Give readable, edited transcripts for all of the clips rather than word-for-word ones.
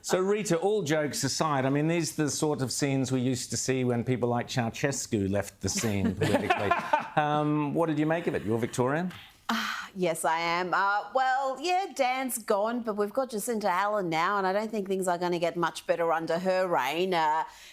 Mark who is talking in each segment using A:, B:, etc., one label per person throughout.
A: So, Rita, all jokes aside, I mean, these are the sort of scenes we used to see when people like Ceausescu left the scene politically. What did you make of it? You're Victorian?
B: Yes, I am. Well, yeah, Dan's gone, but we've got Jacinta Allan now, and I don't think things are going to get much better under her reign.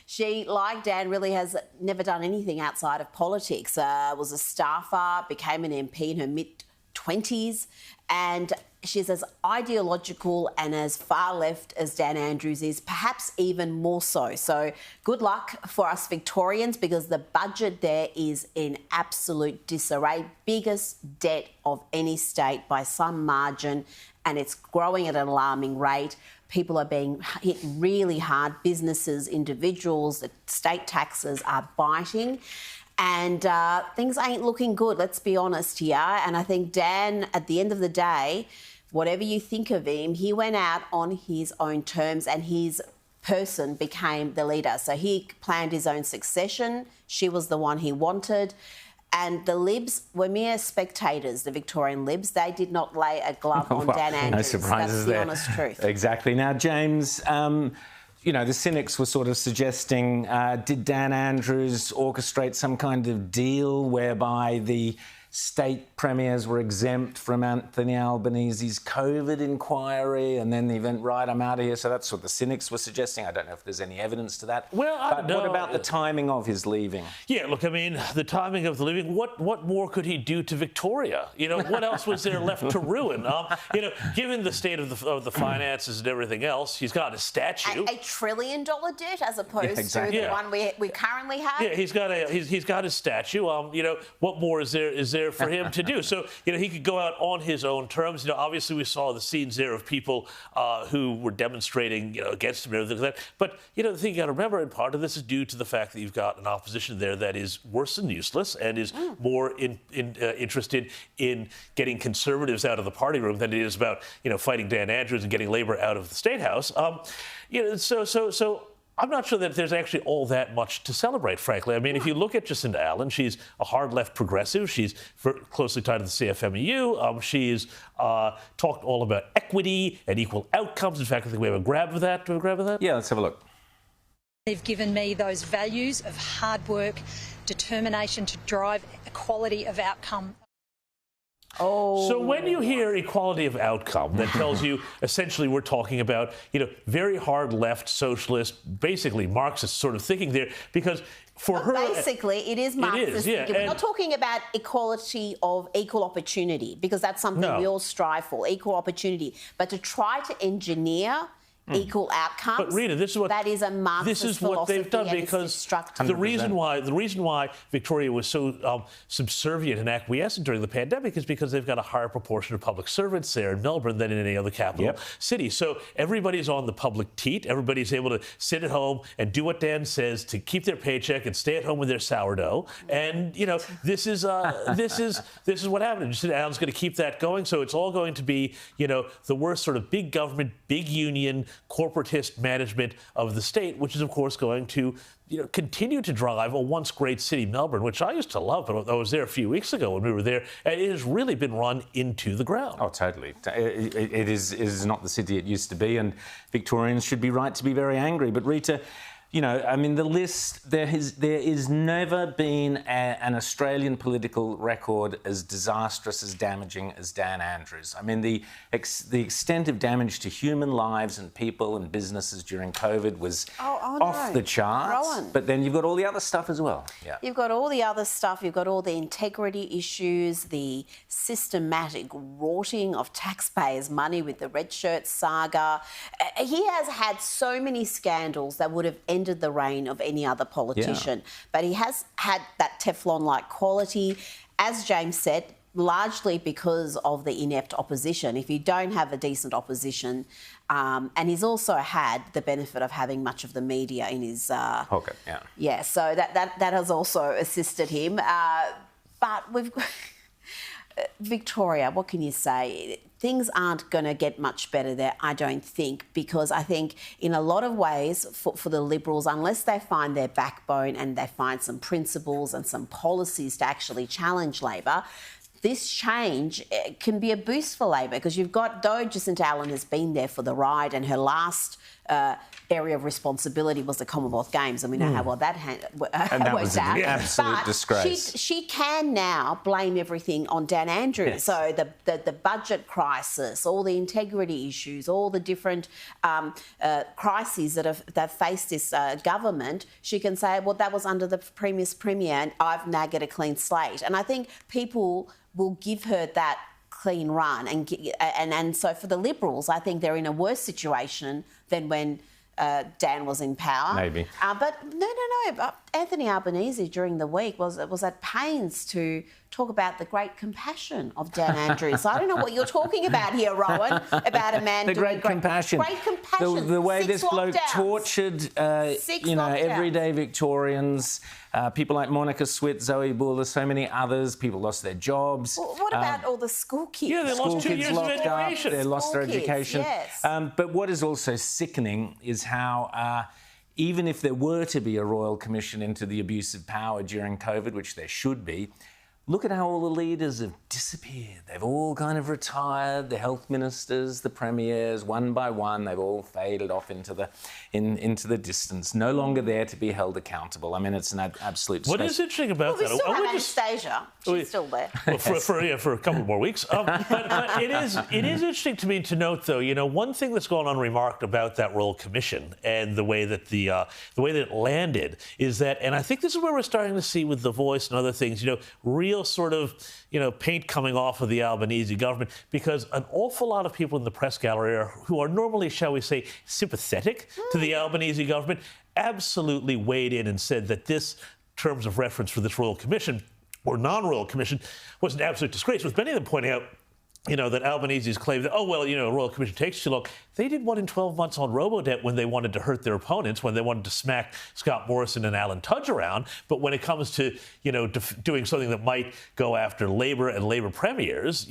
B: She, like Dan, really has never done anything outside of politics. Was a staffer, became an MP in her mid-20s, and she's as ideological and as far left as Dan Andrews is, perhaps even more so. So good luck for us Victorians, because the budget there is in absolute disarray, biggest debt of any state by some margin, and it's growing at an alarming rate. People are being hit really hard. Businesses, individuals, the state taxes are biting. And things ain't looking good, let's be honest here. And I think Dan, at the end of the day, whatever you think of him, he went out on his own terms and his person became the leader. So he planned his own succession. She was the one he wanted. And the Libs were mere spectators, the Victorian Libs. They did not lay a glove on Dan Andrews.
A: No surprises there.
B: That's the honest truth.
A: Exactly. Now, James, you know, the cynics were sort of suggesting, did Dan Andrews orchestrate some kind of deal whereby the state premiers were exempt from Anthony Albanese's COVID inquiry, and then they went, right, I'm out of here. So that's what the cynics were suggesting. I don't know if there's any evidence to that.
C: Well, I don't know.
A: What about the timing of his leaving? Yeah,
C: look, I mean, the timing of the leaving, what more could he do to Victoria? You know, what else was there left to ruin? You know, given the state of the finances and everything else, he's got a statue.
B: $1 trillion debt as opposed to the one we currently have?
C: Yeah, he's got his statue. You know, what more is there for him to do? So, you know, he could go out on his own terms. You know, obviously we saw the scenes there of people who were demonstrating, you know, against him and everything like that. But, you know, the thing you got to remember, and part of this is due to the fact that you've got an opposition there that is worse than useless and is more interested in getting Conservatives out of the party room than it is about, you know, fighting Dan Andrews and getting Labour out of the State House. You know, so I'm not sure that there's actually all that much to celebrate, frankly. I mean, if you look at Jacinta Allan, she's a hard left progressive. She's very closely tied to the CFMEU. She's talked all about equity and equal outcomes. In fact, I think we have a grab of that. Do we have a grab of that?
A: Yeah, let's have a look.
D: They've given me those values of hard work, determination to drive equality of outcome.
B: Oh.
C: So when you hear equality of outcome, that tells you essentially we're talking about, you know, very hard left socialist, basically Marxist sort of thinking there, because for her...
B: Basically, it is Marxist.
C: It is, yeah.
B: We're not talking about equality of equal opportunity, because that's something we all strive for, equal opportunity. But to try to engineer equal outcomes.
C: But Rita, this is what
B: that is a Marxist
C: this is what they've done, because the reason why Victoria was so subservient and acquiescent during the pandemic is because they've got a higher proportion of public servants there in Melbourne than in any other capital city. So everybody's on the public teat. Everybody's able to sit at home and do what Dan says to keep their paycheck and stay at home with their sourdough. And you know, this is what happened. Jacinta Allan's going to keep that going. So it's all going to be, you know, the worst sort of big government, big union, corporatist management of the state, which is, of course, going to, you know, continue to drive a once great city, Melbourne, which I used to love, but I was there a few weeks ago when we were there, and it has really been run into the ground.
A: Oh, totally. It is not the city it used to be, and Victorians should be right to be very angry. But Rita, you know, I mean, the list, there is never been an Australian political record as disastrous, as damaging as Dan Andrews. I mean, the extent of damage to human lives and people and businesses during COVID was off the charts.
B: Rowan.
A: But then you've got all the other stuff as well. Yeah.
B: You've got all the other stuff. You've got all the integrity issues, the systematic rorting of taxpayers' money with the red shirt saga. He has had so many scandals that would have ended the reign of any other politician. But he has had that Teflon-like quality, as James said, largely because of the inept opposition. If you don't have a decent opposition, and he's also had the benefit of having much of the media in his
A: pocket.
B: Yeah, so that has also assisted him. But we've Victoria, what can you say? Things aren't going to get much better there, I don't think, because I think in a lot of ways for the Liberals, unless they find their backbone and they find some principles and some policies to actually challenge Labor, this change can be a boost for Labor, because you've got, though Jacinta Allan has been there for the ride and her last area of responsibility was the Commonwealth Games, and we know how well that worked out.
A: An absolute disgrace.
B: She can now blame everything on Dan Andrews.
A: Yes.
B: So the budget crisis, all the integrity issues, all the different crises that faced this government, she can say, well, that was under the previous Premier and I've now got a clean slate. And I think people will give her that clean run. And so for the Liberals, I think they're in a worse situation than when Dan was in power.
A: Maybe.
B: But no. Anthony Albanese during the week was at pains to talk about the great compassion of Dan Andrews. I don't know what you're talking about here, Rowan, about a man
A: the
B: doing
A: great compassion.
B: Great compassion.
A: The way this bloke
B: lockdowns.
A: Tortured, everyday Victorians, people like Monica Switt, Zoe Buller, so many others. People lost their jobs.
B: Well, what about all the school kids?
C: Yeah, they lost 2 years of education.
A: They lost their
B: School kids,
A: education.
B: yes.
A: But what is also sickening is how even if there were to be a royal commission into the abuse of power during COVID, which there should be, look at how all the leaders have disappeared. They've all kind of retired. The health ministers, the premiers, one by one, they've all faded off into the distance. No longer there to be held accountable. I mean, it's an absolute disgrace.
C: What is interesting about
B: We
C: that?
B: still have Anastasia. She's still there.
C: Well, for a couple more weeks. But it is interesting to me to note, though, one thing that's gone unremarked about that Royal Commission and the way that the way that it landed is that, and I think this is where we're starting to see with The Voice and other things, real sort of, paint coming off of the Albanese government, because an awful lot of people in the press gallery who are normally, shall we say, sympathetic to the Albanese government, absolutely weighed in and said that this terms of reference for this Royal Commission or non-Royal Commission was an absolute disgrace, with many of them pointing out that Albanese's claim that, Royal Commission takes too long. They did one in 12 months on Robodebt when they wanted to hurt their opponents, when they wanted to smack Scott Morrison and Alan Tudge around. But when it comes to, doing something that might go after Labour and Labour premiers,